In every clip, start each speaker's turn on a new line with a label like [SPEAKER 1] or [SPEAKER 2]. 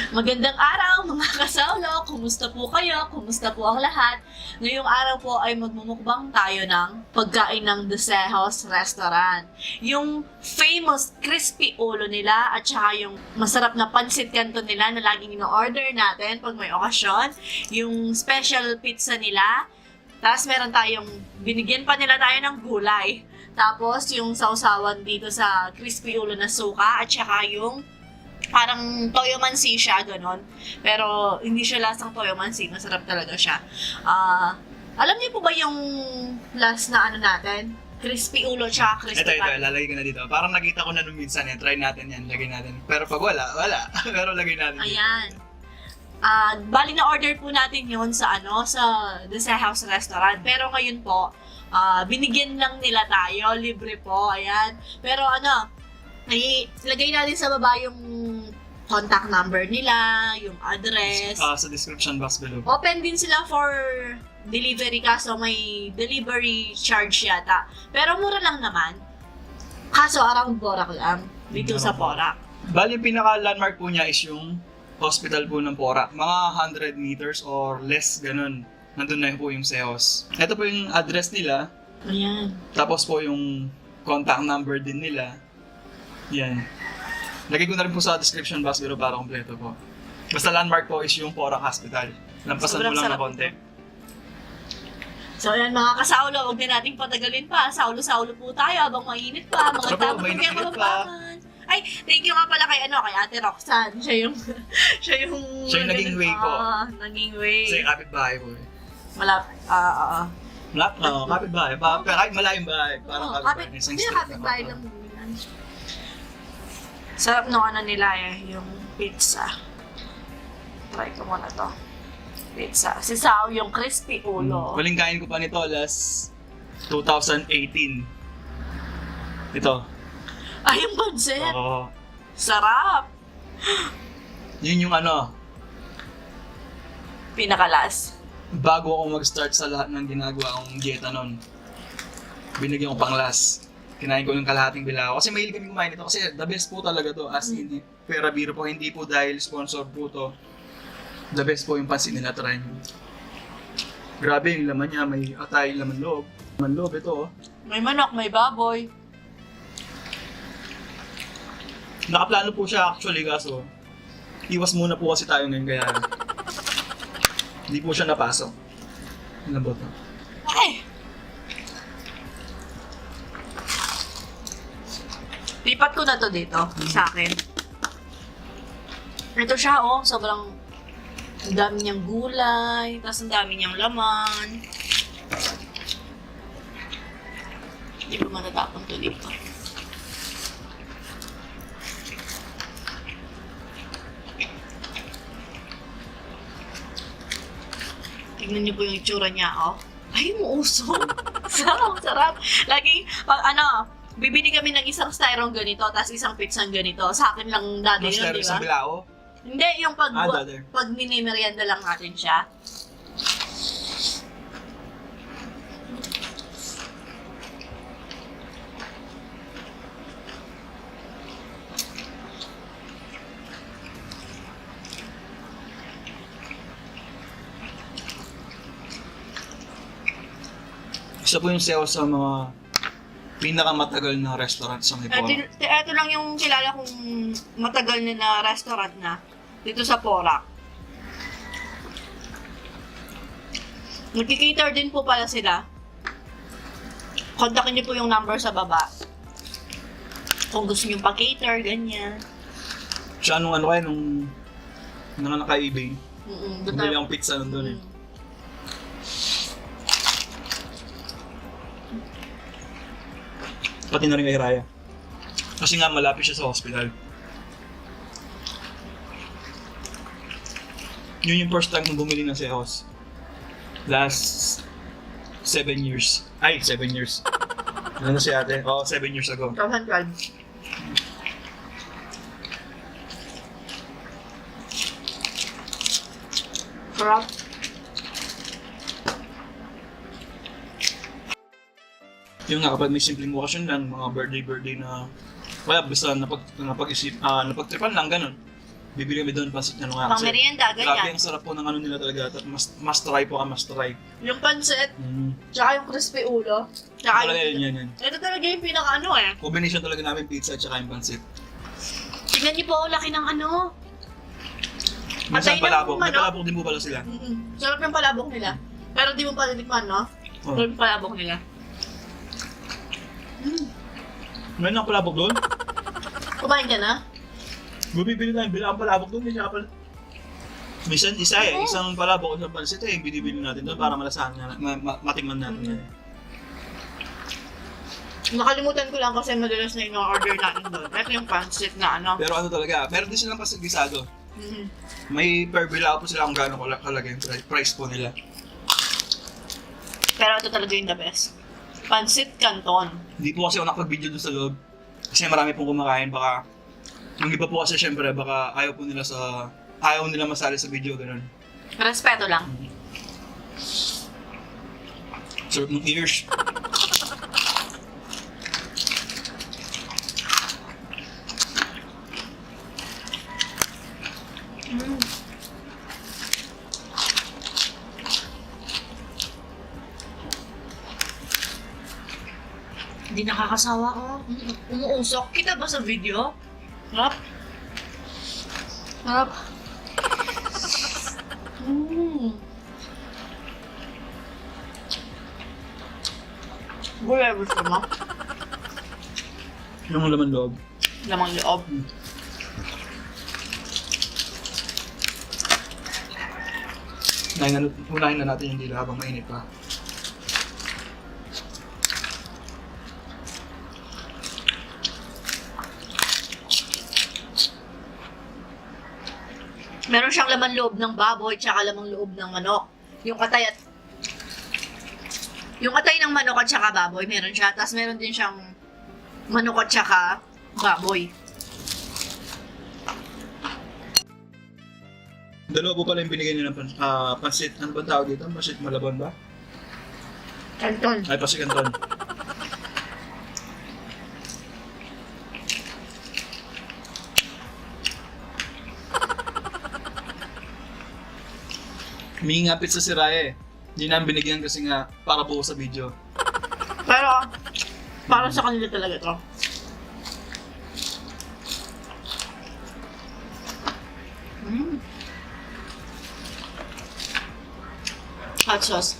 [SPEAKER 1] Magandang araw mga kasaulo! Kumusta po kayo? Kumusta po ang lahat? Ngayong araw po ay magmumukbang tayo ng pagkain ng Desejos Restaurant. Yung famous crispy ulo nila at saka yung masarap na pancit canton nila na laging ino-order natin pag may okasyon. Yung special pizza nila. Tapos meron tayong, binigyan pa nila tayo ng gulay. Tapos yung sausawan dito sa crispy ulo na suka at saka yung parang toyo mansi siya, ganon. Pero hindi siya lasang toyo mansi, masarap talaga siya. Alam niyo po ba yung last na ano natin? Crispy ulo tsaka crispy
[SPEAKER 2] Ito,
[SPEAKER 1] pan.
[SPEAKER 2] lalagay ko na dito. Parang nakita ko na nung minsan yan. Try natin yan, lagay natin. Pero pag wala. Pero lagay natin dito.
[SPEAKER 1] Ayan. Bali na order po natin yun sa Desejos Restaurant. Pero ngayon po, binigyan lang nila tayo, libre po, ayan. Pero lagay natin sa baba yung contact number nila, yung address.
[SPEAKER 2] Sa description box below.
[SPEAKER 1] Open din sila for delivery kaso may delivery charge yata. Pero mura lang naman. Kaso around Porac lang. Dito sa Porac.
[SPEAKER 2] Bali, yung pinaka-landmark po niya is yung hospital po ng Porac. Mga 100 meters or less, ganun. Nandun na po yung Sejos. Ito po yung address nila.
[SPEAKER 1] Ayan.
[SPEAKER 2] Tapos po yung contact number din nila. Yan. Lagay ko na rin po sa description box pero para kompleto po. Basta landmark po is yung Porac Hospital. Lampasan mo lang na konti.
[SPEAKER 1] So ayan mga kasaulo, huwag na nating patagalin pa. Saulo-saulo po tayo habang mainit pa. Mga tao po kaya mababangan. Ay, thank you nga pala kay Ate Roxanne. Siya yung
[SPEAKER 2] naging way ko.
[SPEAKER 1] Naging way.
[SPEAKER 2] Kasi kapit-bahay po eh.
[SPEAKER 1] Malapit.
[SPEAKER 2] Kapit-bahay. Kahit malayong bahay. Parang kapit-bahay.
[SPEAKER 1] Hindi, kapit-bahay lang. Sarap nung nila yung pizza. Try ko muna to. Pizza. Si Sao yung crispy ulo.
[SPEAKER 2] Huling kain ko pa nito last 2018. Ito.
[SPEAKER 1] Ay, yung pancit.
[SPEAKER 2] Oo.
[SPEAKER 1] Sarap.
[SPEAKER 2] Yun yung
[SPEAKER 1] Pinakalas.
[SPEAKER 2] bago ako mag-start sa lahat ng ginagawa kong dieta nun. Binigyan ko pang last. Kinain ko yung kalahating bilao. Kasi mahilig kami kumain ito. Kasi the best po talaga to. As hindi pera biro po. Hindi po dahil sponsor po to. The best po yung pansin nila. Try nyo. Grabe yung laman niya. May atay, laman loob. Laman loob ito oh.
[SPEAKER 1] May manok, may baboy.
[SPEAKER 2] Nakaplano po siya actually kaso iwas muna po kasi tayo ngayon kaya hindi po siya napasok. Lambot na.
[SPEAKER 1] Ay! Lipat ko na to dito sa akin. Ito siya sobrang ang dami niyang gulay, tapos ang dami niyang laman. Hindi ko matatapon to dito. Tignan niyo po yung itsura niya, Ay, muusok. Sarap. Lagi, pag bibili kami ng isang styroang ganito, tapos isang pizzang ganito. Sa akin lang dati yun, di ba?
[SPEAKER 2] Sa bilao?
[SPEAKER 1] Hindi, yung
[SPEAKER 2] dati.
[SPEAKER 1] pag minimerienda lang natin siya.
[SPEAKER 2] Isa po yung Sejos sa mga pinakamatagal na restaurant sa may Porac.
[SPEAKER 1] Ito lang yung kilala kong matagal na restaurant na dito sa Porac. Nagki-cater din po pala sila. Kontakin niyo po yung number sa baba. Kung gusto niyo pa-cater, ganyan.
[SPEAKER 2] Siya nung nung naka-eBay. Bumili akong pizza nandun eh. Pati na rin kay Raya. Kasi nga malapit siya sa hospital. Yun yung first time nung bumili ng Sejos. Last 7 years. Ay, 7 years. Ano si ate? 7 years ago.
[SPEAKER 1] 2012. Sarap.
[SPEAKER 2] Yung nga kapag may simpleng okasyon lang, mga birthday na wala, basta napagtripan lang, ganun. bibili kami doon pansit na nga.
[SPEAKER 1] Pang merienda,
[SPEAKER 2] Grabe,
[SPEAKER 1] ganyan.
[SPEAKER 2] ang sarap po ng ano nila talaga. At must try po ka, must try.
[SPEAKER 1] Yung pansit, tsaka yung crispy ulo, tsaka
[SPEAKER 2] Talaga
[SPEAKER 1] yung...
[SPEAKER 2] yan.
[SPEAKER 1] Ito talaga yung pinaka
[SPEAKER 2] Combination talaga namin pizza at saka yung pansit.
[SPEAKER 1] Tingnan niyo po, laki ng ano.
[SPEAKER 2] Minsan
[SPEAKER 1] Atay ng
[SPEAKER 2] palabok. May
[SPEAKER 1] manok.
[SPEAKER 2] palabok din po pala sila.
[SPEAKER 1] Sarap yung palabok nila. Pero di mo pa tinikman, no?
[SPEAKER 2] Oh.
[SPEAKER 1] Sarap yung palabok nila.
[SPEAKER 2] Meron ang palabok doon?
[SPEAKER 1] Kumain ka na?
[SPEAKER 2] Bumibili tayo, bilang palabok doon. Minsan isa isang palabok, isang pansit binibili natin doon para malasahan nga, matikman natin yan.
[SPEAKER 1] Nakalimutan ko lang kasi madalas na ino-order natin doon. Ito yung pansit na ano.
[SPEAKER 2] Pero ano talaga, meron din silang pasagisado. May per bilao po sila kung gaano kalagay yung price po nila.
[SPEAKER 1] Pero ito talaga yung the best. Pansit Canton.
[SPEAKER 2] Hindi po kasi ako nakapag-video doon sa loob. Kasi marami pong kumakain, baka yung iba po kasi syempre baka ayaw nila masali sa video, ganun.
[SPEAKER 1] Respeto lang.
[SPEAKER 2] Sarap ng ears.
[SPEAKER 1] Hindi nakakasawa ko. Umuusok. Kita ba sa video? Sarap. Sarap. Gulay gusto mo?
[SPEAKER 2] Yung laman loob.
[SPEAKER 1] Lamang loob.
[SPEAKER 2] Unahin na natin yung dila habang mainit pa.
[SPEAKER 1] Meron siyang laman loob ng baboy tsaka lamang loob ng manok. Yung atay ng manok at tsaka baboy, meron siya. Tapos meron din siyang manok at tsaka baboy.
[SPEAKER 2] Dalawa po pala yung binigay nila ng pansit. Ano ba tawag dito? Pansit Malabon ba?
[SPEAKER 1] Canton.
[SPEAKER 2] Ay, pansit Canton. Humingi nga pizza si Raya Hindi namin binigyan kasi nga para buo sa video.
[SPEAKER 1] Pero, para sa kanila talaga to. Hot sauce.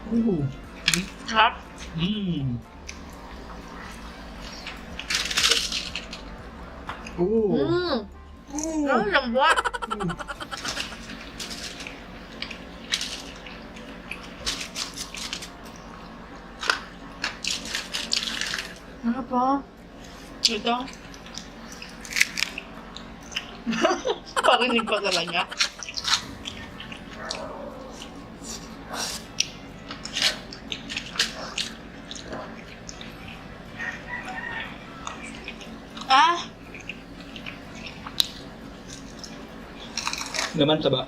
[SPEAKER 2] Ooh.
[SPEAKER 1] Sarap.
[SPEAKER 2] Ooh.
[SPEAKER 1] Ang lambot. Ano pa? Ito. Parinig pa talaga. Ah!
[SPEAKER 2] Naman taba.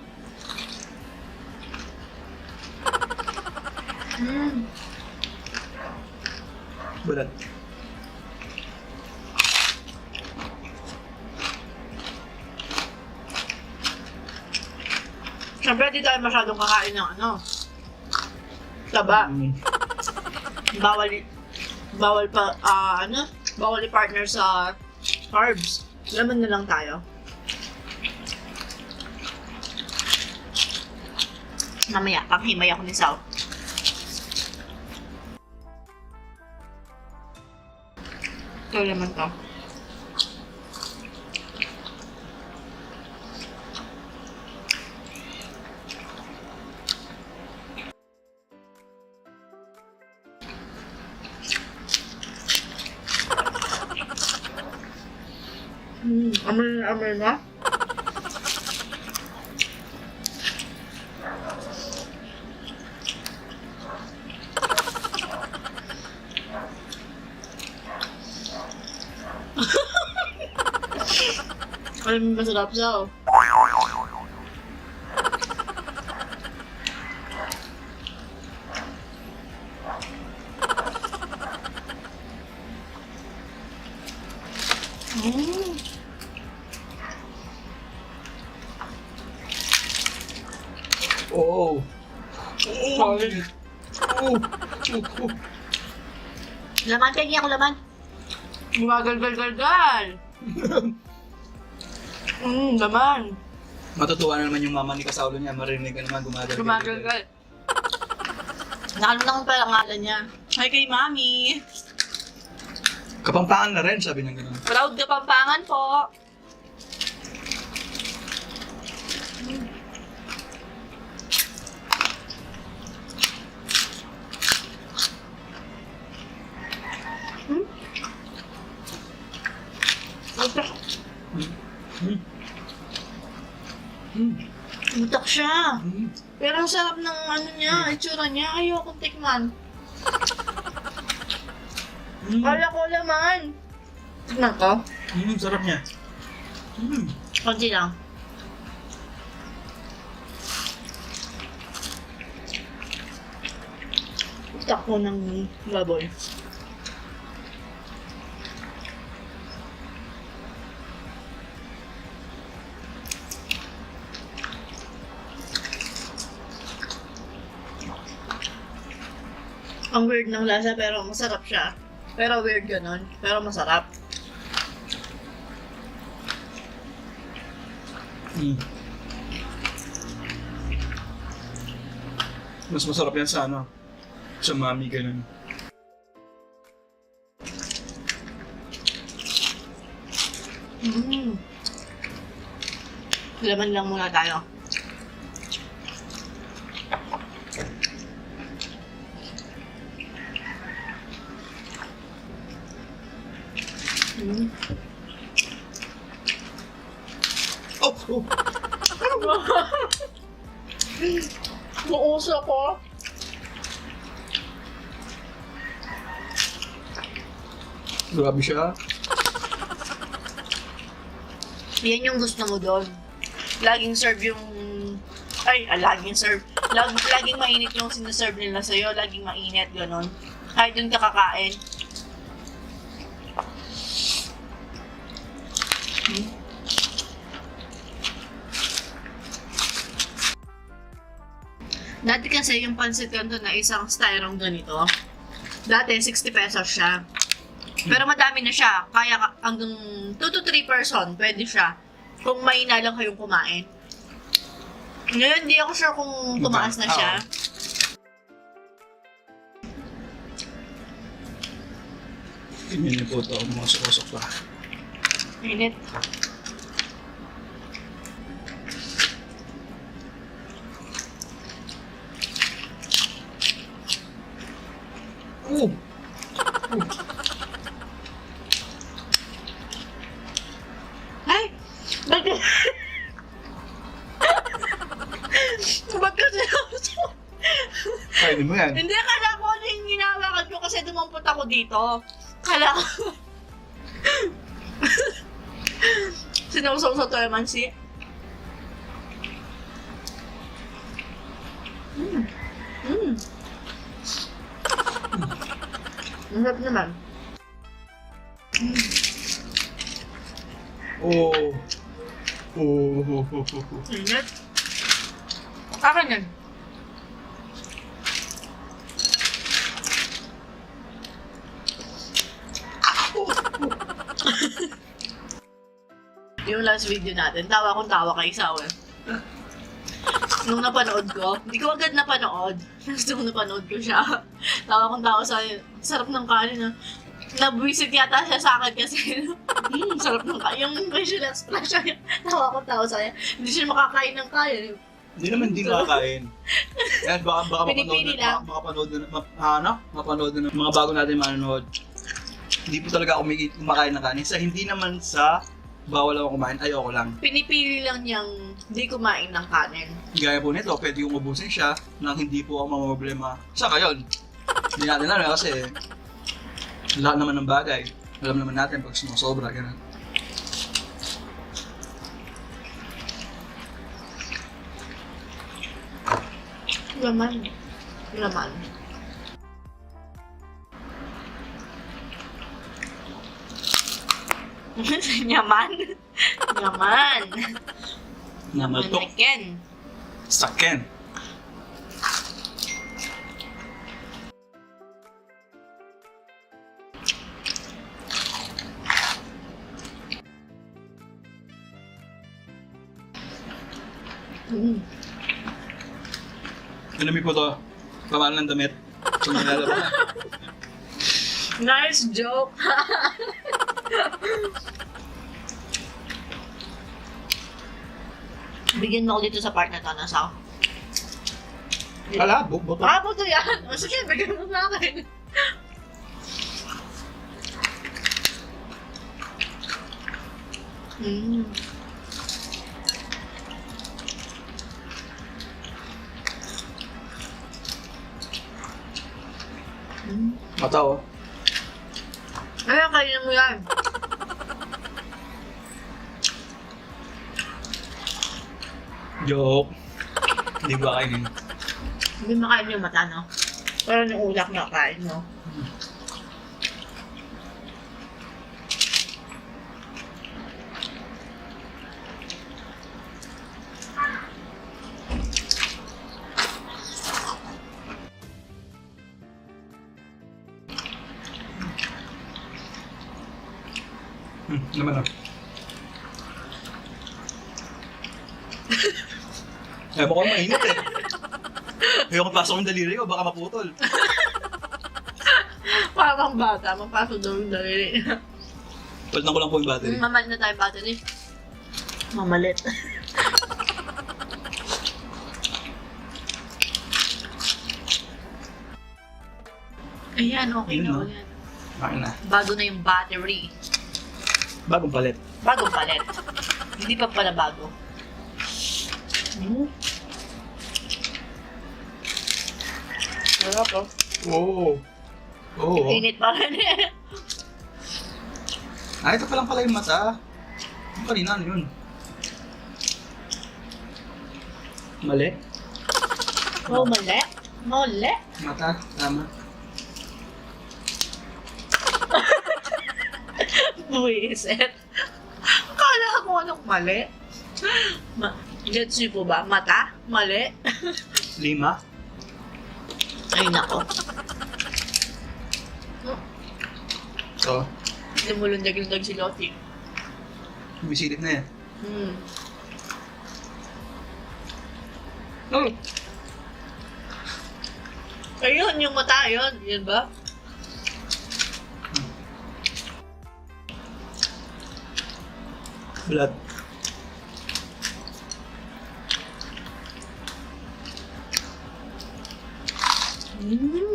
[SPEAKER 2] Balat.
[SPEAKER 1] Siyempre, di tayo masyadong kakain ng ano. Taba. Bawal pa, bawal i-partner sa carbs. Laman na lang tayo. Mamaya, panghimay ako ni Sao. Ito naman to. Amoy na. Alam mo masarap siya, oh. Mm.
[SPEAKER 2] Oo.
[SPEAKER 1] Solid.
[SPEAKER 2] Oo.
[SPEAKER 1] Laman, tingin ako laman. Gumagal-gal-gal-gal. Laman.
[SPEAKER 2] Matutuwa na naman yung mama ni Kasaulo niya. Marinig ka naman gumagal.
[SPEAKER 1] Gumagal-gal. Nakalimutan ko pala ang ngalan niya. Hi kay Mami.
[SPEAKER 2] Kapampangan na rin, sabi niya gano'n.
[SPEAKER 1] Proud Kapampangan po. Utak siya. Pero ang sarap ng ano niya, itsura niya. Ayokong tikman. Kala ko laman. Tikman ko.
[SPEAKER 2] Sarap niya.
[SPEAKER 1] Konti lang. Utak ko ng baboy. Ang weird ng lasa pero masarap siya. Pero weird ganun. Pero masarap.
[SPEAKER 2] Mas masarap yan sa ano? Sa mami ganun.
[SPEAKER 1] Laman lang muna tayo.
[SPEAKER 2] Oh!
[SPEAKER 1] Mauso ko.
[SPEAKER 2] Grabe siya.
[SPEAKER 1] Yan yung gusto mo doon. Laging serve yung... laging serve. Laging mainit yung sinaserve nila sa'yo. Laging mainit, gano'n. Kahit dun ka kakain. Dati kasi yung pancit canton na isang styroong ganito, dati 60 pesos siya. Pero madami na siya. Kaya hanggang 2 to 3 person, pwede siya. Kung mahina lang kayong kumain. Ngayon, di ako sure kung tumaas na siya.
[SPEAKER 2] Tingnan niyo po ito, mga sukosok pa.
[SPEAKER 1] Init. Ay! Ba't ba't kasi
[SPEAKER 2] Kainin mo yan.
[SPEAKER 1] Hindi, akala ko ano yung ginawakan ko kasi dumampot ako dito. Akala ko. Sinausaw sa toyamansi. Masarap naman.
[SPEAKER 2] Oh.
[SPEAKER 1] Ingat. Akin yan. Yung last video natin, tawa kong tawa kay Isawa. Nung napanood ko, hindi ko agad napanood. Gusto ko napanood ko siya. Tawa kong tawa sa sarap ng kanin na. Nabwisit yata siya sa akin kasi sarap ng kanin. Yung facial expression niya, tawa kong tawa sa kanya. Hindi siya makakain ng kanin.
[SPEAKER 2] Hindi naman hindi makakain. Yan, baka
[SPEAKER 1] Pinipili lang.
[SPEAKER 2] mapanood na, mapanood na ng mga bago natin manonood. Hindi po talaga ako kumakain ng kanin. Hindi naman sa bawal ako kumain, ayoko lang.
[SPEAKER 1] Pinipili lang niyang hindi kumain ng kanin.
[SPEAKER 2] Gaya po nito, pwede kong ubusin siya nang hindi po ako mamroblema. Saka yun, hindi natin alam kasi lahat naman ng bagay. Alam naman natin pag sumusobra, gano'n.
[SPEAKER 1] Laman. Laman. Yaman. Yaman.
[SPEAKER 2] Namaltok.
[SPEAKER 1] Ken.
[SPEAKER 2] Saken.
[SPEAKER 1] Mm.
[SPEAKER 2] Alam po to. Pamaan ng damit. Kung nilalaba ka.
[SPEAKER 1] Nice joke. Bigyan mo ako dito sa part na to. Nasa ako.
[SPEAKER 2] Kalabog, boto.
[SPEAKER 1] Ah, buto yan. O sige, bigyan mo sa akin. Mm. Mm.
[SPEAKER 2] Mata oh.
[SPEAKER 1] Ay, kainin mo yan.
[SPEAKER 2] Joke. Hindi ba kainin?
[SPEAKER 1] Hindi makain yung mata, no? Pero yung ulak na kain mo.
[SPEAKER 2] Naman oh. Eh, mukhang mainit eh. Ayoko pasok yung daliri ko, baka maputol.
[SPEAKER 1] Parang bata, mapasok daw yung daliri.
[SPEAKER 2] Palitan ko lang po yung battery.
[SPEAKER 1] Mamalit na tayo battery. Mamalit. Ayan, okay
[SPEAKER 2] Yun,
[SPEAKER 1] na
[SPEAKER 2] no?
[SPEAKER 1] yan.
[SPEAKER 2] Bakit na?
[SPEAKER 1] Bago na yung battery.
[SPEAKER 2] Bagong palit.
[SPEAKER 1] Bagong palit. Hindi pa pala bago. Sarap oh.
[SPEAKER 2] Oo. Oo.
[SPEAKER 1] Init pa rin eh.
[SPEAKER 2] Ah, ito pa lang pala yung mata. Yung kanina, ano yun? Mali?
[SPEAKER 1] Oh, mali. Mali.
[SPEAKER 2] Mata, tama.
[SPEAKER 1] Buwisit. Akala ko anong mali. Gets niyo po ba? Mata? Mali?
[SPEAKER 2] 5.
[SPEAKER 1] Ay, nako.
[SPEAKER 2] So,
[SPEAKER 1] Lumulundag-lundag si Lottie.
[SPEAKER 2] bumisilip na yan.
[SPEAKER 1] Hmm.
[SPEAKER 2] Oh!
[SPEAKER 1] Ayun, yung mata, yun. Yan ba?
[SPEAKER 2] Blood.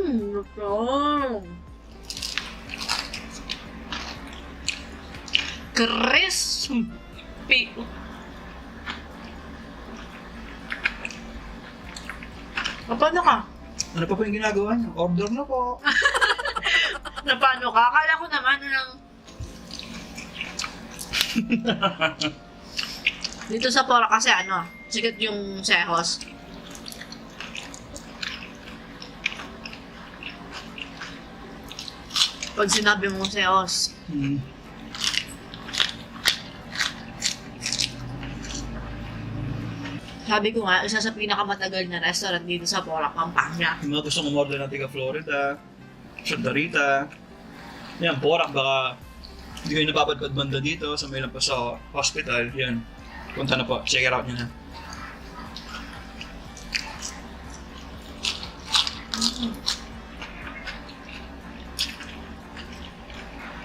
[SPEAKER 1] Lutong. Crispy. Paano ka?
[SPEAKER 2] Ano pa po yung ginagawa niyo? Order na po.
[SPEAKER 1] Paano ka? Akala ko naman ng... Dito sa Pora kasi ano, sikat yung sehos. Pag sinabi mong sehos,
[SPEAKER 2] Hmm.
[SPEAKER 1] sabi ko nga, isa sa pinakamatagal na restaurant dito sa Porac, Pampanga.
[SPEAKER 2] Yung mga gustong umorder ng tiga Florida, Santa Rita, yan, Porac, baka hindi kayo napapadpad banda dito, sa may lang pa sa hospital, yan. Punta na po, check it out nyo na.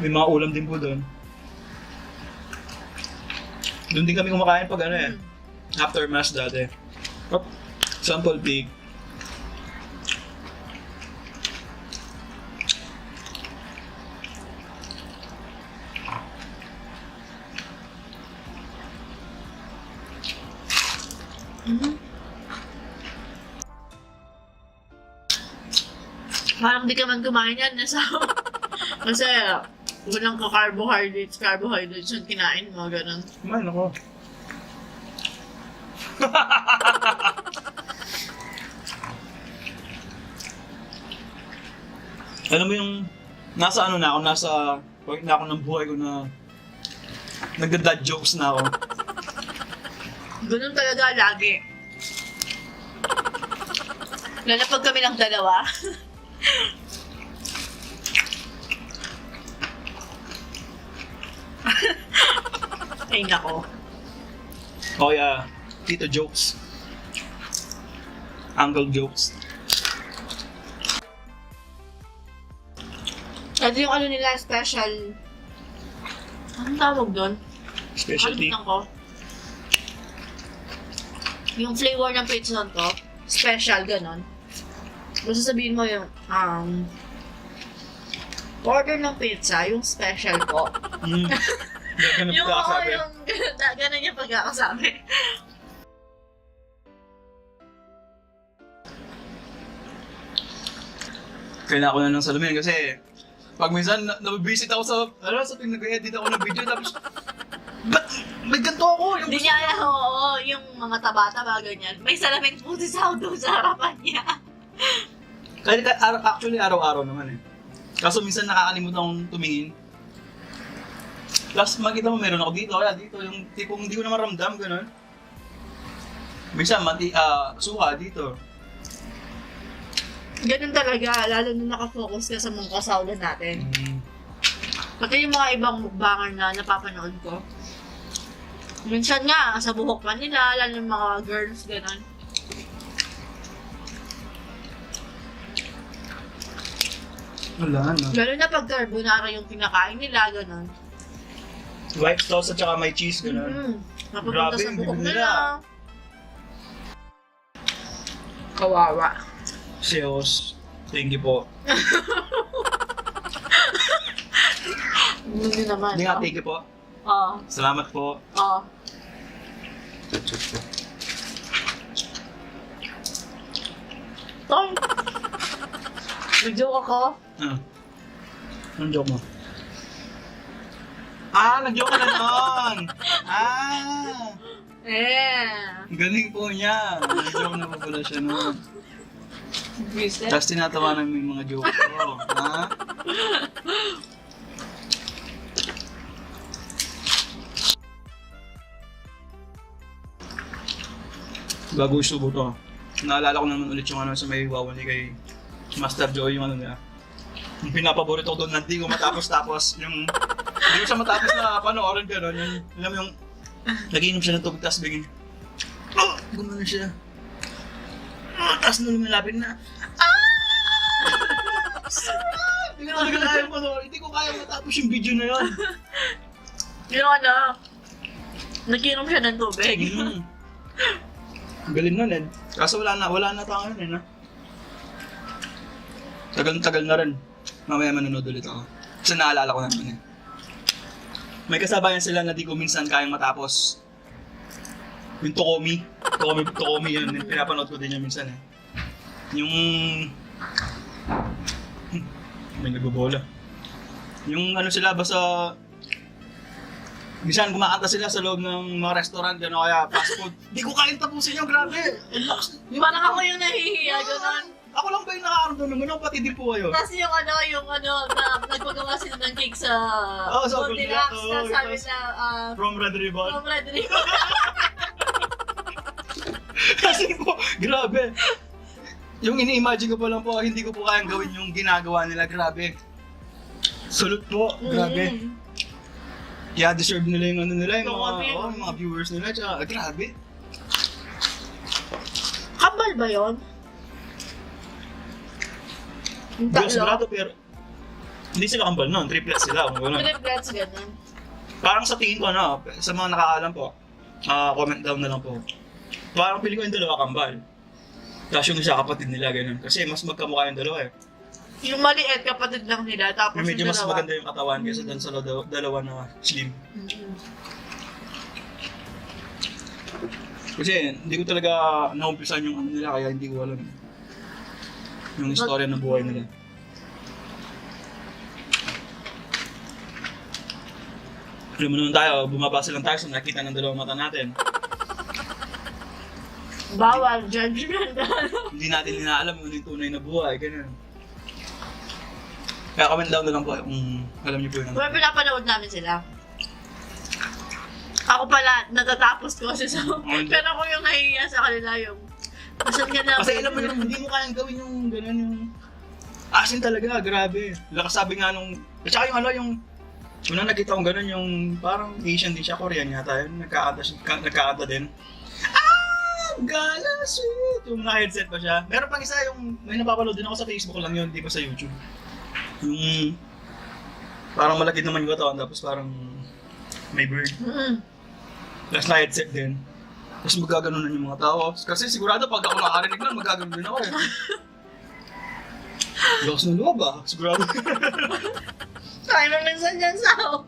[SPEAKER 2] May mga ulam din po doon. Doon din kami kumakain pag ano eh, after mass dati. Oh, sample pig.
[SPEAKER 1] Parang di ka man kumain yan. Kasi walang ka-carbohydrates yung kinain mo, ganun.
[SPEAKER 2] Kumain ako. Alam mo yung nasa ano na ako, nasa point na ako ng buhay ko na Nagda-dad jokes na ako.
[SPEAKER 1] Ganun talaga lagi. Lalo pag kami ng dalawa. Ay, nako.
[SPEAKER 2] O yeah, tito jokes. Uncle jokes.
[SPEAKER 1] Ito yung ano nila, special... Anong tawag doon?
[SPEAKER 2] Specialty.
[SPEAKER 1] Ano ko? Yung flavor ng pizza to, special, ganon. Basta sabihin mo yung, order ng pizza, yung special po.
[SPEAKER 2] Ganun
[SPEAKER 1] Yung
[SPEAKER 2] pagkakasabi.
[SPEAKER 1] yung ganon yung pagkakasabi.
[SPEAKER 2] Kailangan ko na ng salamin kasi pag minsan nabibisit ako sa pag nag-edit ako ng video tapos ba't may ganito ako?
[SPEAKER 1] Hindi niya alam, oo, yung mga taba-taba, ganyan. May salamin po si Sao doon sa harapan niya.
[SPEAKER 2] Kahit actually araw-araw naman eh. Kaso minsan nakakalimutan akong tumingin. Plus makita mo meron ako dito, kaya dito yung tipong hindi ko naman ramdam, gano'n. Minsan suka dito.
[SPEAKER 1] Ganun talaga, lalo na nakafocus ka sa mga kasawlan natin. Pati yung mga ibang mukbanger na napapanood ko. Minsan nga, sa buhok pa nila, lalo yung mga girls, gano'n.
[SPEAKER 2] Wala no.
[SPEAKER 1] Lalo na pag carbonara yung kinakain nila, gano'n.
[SPEAKER 2] White sauce at saka may cheese, gano'n.
[SPEAKER 1] Napapunta
[SPEAKER 2] Grabe,
[SPEAKER 1] sa
[SPEAKER 2] ang
[SPEAKER 1] buhok
[SPEAKER 2] bibig
[SPEAKER 1] nila.
[SPEAKER 2] nila.
[SPEAKER 1] Kawawa.
[SPEAKER 2] Seos. Thank you po.
[SPEAKER 1] Hindi naman.
[SPEAKER 2] Hindi nga,
[SPEAKER 1] no?
[SPEAKER 2] thank you po.
[SPEAKER 1] Oo.
[SPEAKER 2] Salamat po.
[SPEAKER 1] Oo. Tom! Nag-joke ako.
[SPEAKER 2] Anong joke mo? Nag-joke ka na noon! Galing po niya. Nag-joke na po pala siya noon.
[SPEAKER 1] Visit.
[SPEAKER 2] Tapos tinatawanan mo yung mga joke ko. Ha? Bago yung subo to. Naalala ko naman ulit yung ano sa may wawali kay Master Joey yung ano niya. Yung pinapaborito ko doon, hindi ko matapos-tapos. Yung hindi ko siya matapos na panoorin ka nun. Yung, alam mo yung nag-iinom siya ng tubig tapos bigyan gumano siya. Tapos nung lumalapit na hindi ko talaga kaya panoorin. Hindi ko kaya matapos yung video na yun.
[SPEAKER 1] Yung ano, nag-inom siya ng tubig.
[SPEAKER 2] Galing nun eh. Kaso wala na tayo yun eh, no? Tagal na rin. Mamaya manonood ulit ako. Kasi naalala ko naman eh. May kasabayan sila na di ko minsan kayang matapos. Yung Tokomi yun. Pinapanood ko din yun minsan eh. Yung... may nagbobola. Yung ano sila, basta... Minsan kumakanta sila sa loob ng mga restaurant, gano'n kaya fast food. Di ko kayang tapusin yung grabe.
[SPEAKER 1] Parang ako yung nahihiya, gano'n.
[SPEAKER 2] Ako lang ba yung nakakaroon naman? Ako pati di po kayo.
[SPEAKER 1] Tapos yung ano, na nagpagawa sila ng cake sa
[SPEAKER 2] sa
[SPEAKER 1] Goldilocks,
[SPEAKER 2] Goldilocks,
[SPEAKER 1] na sabi
[SPEAKER 2] yes.
[SPEAKER 1] na,
[SPEAKER 2] From Red Ribbon.
[SPEAKER 1] from Red Ribbon.
[SPEAKER 2] Kasi po, grabe. Yung ini-imagine ko pa lang po, hindi ko po kayang gawin yung ginagawa nila. Grabe. Salute po. Grabe. Kaya deserve nila yung ano nila, yung yung mga viewers nila. Tsaka, grabe.
[SPEAKER 1] Kambal ba yun? Yung
[SPEAKER 2] Hindi ako sigurado,
[SPEAKER 1] tatlo?
[SPEAKER 2] pero hindi sila kambal nun. Triplets sila.
[SPEAKER 1] Triplets, gano'n.
[SPEAKER 2] Parang sa tingin ko, ano, sa mga nakakaalam po, comment down na lang po. Parang piling ko yung dalawa kambal. Tapos yung isa kapatid nila, ganun. Kasi mas magkamukha yung dalawa eh.
[SPEAKER 1] Yung maliit, kapatid lang nila, tapos
[SPEAKER 2] Yung medyo
[SPEAKER 1] yung
[SPEAKER 2] mas
[SPEAKER 1] dalawa.
[SPEAKER 2] maganda yung katawan kaysa dun sa dalawa na slim. Kasi hindi ko talaga naumpisan yung ano nila, kaya hindi ko alam yung istorya ng buhay nila. Alam mo naman tayo, bumabasa lang tayo sa nakita ng dalawang mata natin.
[SPEAKER 1] Bawal, judgmental.
[SPEAKER 2] Hindi natin inaalam yung tunay na buhay, ganun. Kaya comment down na lang po kung alam niyo po yun.
[SPEAKER 1] Kung pinapanood namin sila. Ako pala, natatapos ko kasi so, pero ako yung nahihiya sa kanila yung asan ka na?
[SPEAKER 2] Kasi alam mo naman, hindi mo kayang gawin yung gano'n yung... Asin talaga, grabe. Lakas sabi nga nung... At saka yung ano, yung... Unang nakita kong gano'n yung parang Asian din siya, Korean yata yun. Nagkakanta din. Gala sweet! Yung naka-headset pa siya. Meron pang isa yung... May napapanood din ako sa Facebook lang yun, di pa sa YouTube. Yung... Parang malaki naman yung katawan, tapos parang... May bird. Tapos naka-headset din. Tapos magaganunan yung mga tao. Kasi sigurado pag ako nakarinig lang, magaganon din ako eh. Lakas ng loob ah, sigurado.
[SPEAKER 1] Tayo na minsan dyan sao.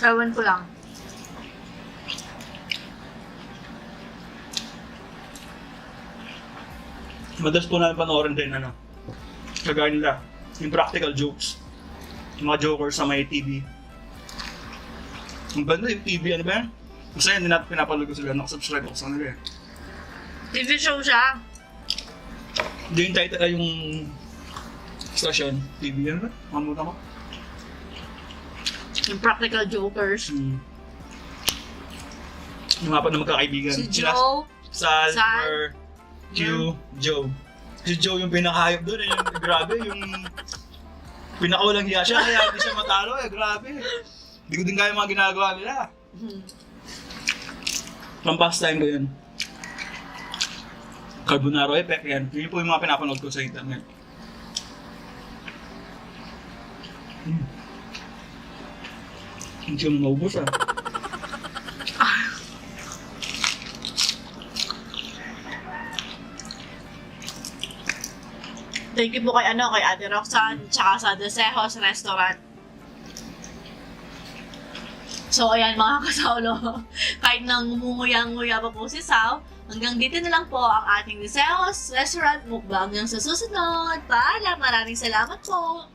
[SPEAKER 1] Ewan ko lang.
[SPEAKER 2] Madalas po namin panoorin din ano. Kagaya nila, yung practical jokes. Yung mga jokers sa may TV. Ang banda yung TV, ano ba yan? Basta yan, hindi natin pinapanood ko sila, nakasubscribe ako sa kanila eh.
[SPEAKER 1] TV show siya.
[SPEAKER 2] Hindi yung title, yung station, TV yan ba? Mamuta ko.
[SPEAKER 1] Yung Practical Jokers.
[SPEAKER 2] Yung mga pa na magkakaibigan.
[SPEAKER 1] Si
[SPEAKER 2] Sila-
[SPEAKER 1] Joe.
[SPEAKER 2] Sal,
[SPEAKER 1] Sal.
[SPEAKER 2] or Q, Joe. Si Joe yung pinakahayop doon eh, yung grabe, yung pinakawalang hiya siya, kaya hindi siya matalo eh, grabe. Hindi ko din kaya yung mga ginagawa nila. Pang pastime ko yun. Carbonaro effect yan. Yun po yung mga pinapanood ko sa internet. Hindi siya maubos ah.
[SPEAKER 1] Thank you po kay Ate Roxanne, tsaka sa Desejos Restaurant. So, ayan mga kasaulo, kahit nang ngumunguya-nguya pa po si Sao, hanggang dito na lang po ang ating Desejos Restaurant mukbang. Hanggang sa susunod. Paalam, maraming salamat po.